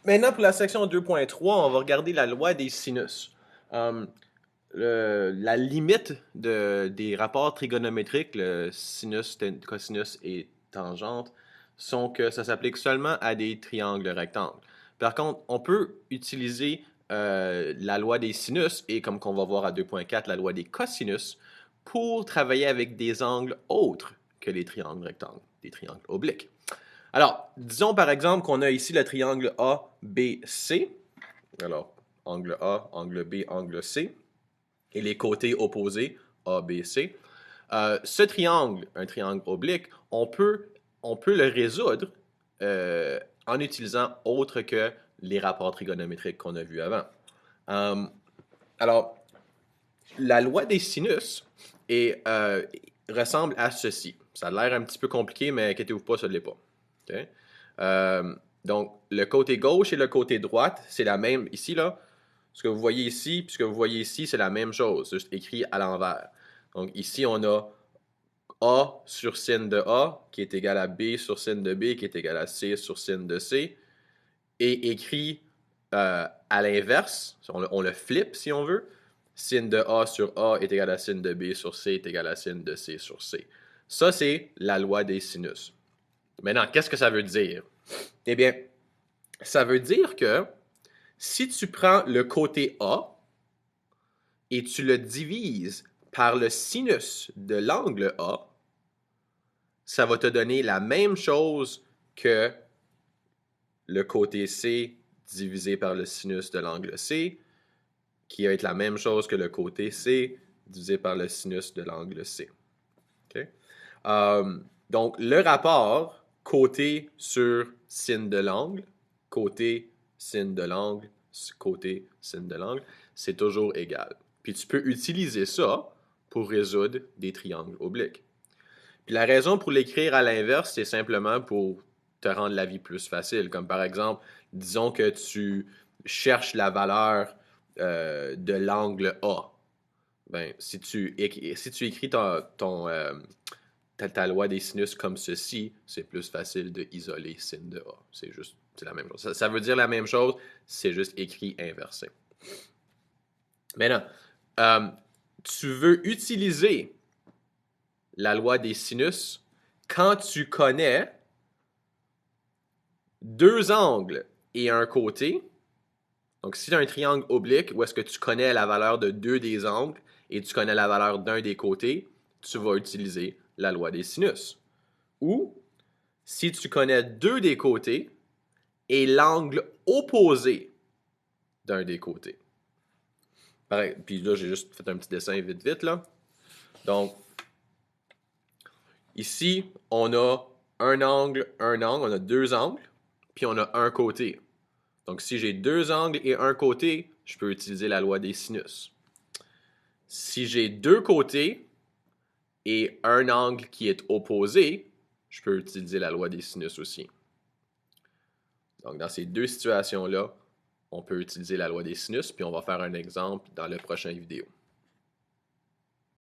Maintenant, pour la section 2.3, on va regarder la loi des sinus. Euh, la limite des rapports trigonométriques, le sinus, cosinus et tangente, sont que ça s'applique seulement à des triangles rectangles. Par contre, on peut utiliser la loi des sinus et, comme qu'on va voir à 2.4, la loi des cosinus pour travailler avec des angles autres que les triangles rectangles, des triangles obliques. Alors, disons par exemple qu'on a ici le triangle ABC. Alors, angle A, angle B, angle C. Et les côtés opposés, ABC. Ce triangle, un triangle oblique, on peut le résoudre en utilisant autre que les rapports trigonométriques qu'on a vus avant. Euh, alors, la loi des sinus ressemble à ceci. Ça a l'air un petit peu compliqué, mais inquiétez-vous pas, ça ne l'est pas. Okay? Euh, donc, le côté gauche et le côté droite, c'est la même ici, là. Ce que vous voyez ici, puis ce que vous voyez ici, c'est la même chose, juste écrit à l'envers. Donc, ici, on a A sur sin de A, qui est égal à B sur sin de B, qui est égal à C sur sin de C, et écrit à l'inverse, on le flippe si on veut. Sin de A sur A est égal à sin de B sur C est égal à sin de C sur C. Ça, c'est la loi des sinus. Maintenant, qu'est-ce que ça veut dire? Eh bien, ça veut dire que si tu prends le côté A et tu le divises par le sinus de l'angle A, ça va te donner la même chose que le côté C divisé par le sinus de l'angle C, qui va être la même chose que le côté C divisé par le sinus de l'angle C. Okay? Donc, le rapport côté sur sin de l'angle, côté sin de l'angle, côté sin de l'angle, c'est toujours égal. Puis tu peux utiliser ça pour résoudre des triangles obliques. Puis la raison pour l'écrire à l'inverse, c'est simplement pour te rendre la vie plus facile. Comme par exemple, disons que tu cherches la valeur de l'angle A. Ben, si tu écris ta loi des sinus comme ceci, c'est plus facile de isoler sin de A. C'est la même chose. Ça veut dire la même chose, c'est juste écrit inversé. Maintenant, euh, tu veux utiliser la loi des sinus quand tu connais deux angles et un côté. Donc, si tu as un triangle oblique où est-ce que tu connais la valeur de deux des angles et tu connais la valeur d'un des côtés, tu vas utiliser la loi des sinus. Ou, si tu connais deux des côtés et l'angle opposé d'un des côtés. Pareil, puis là, j'ai juste fait un petit dessin vite vite, là. Donc, ici, on a un angle, on a deux angles, puis on a un côté. Donc, si j'ai deux angles et un côté, je peux utiliser la loi des sinus. Si j'ai deux côtés et un angle qui est opposé, je peux utiliser la loi des sinus aussi. Donc, dans ces deux situations-là, on peut utiliser la loi des sinus, puis on va faire un exemple dans la prochaine vidéo.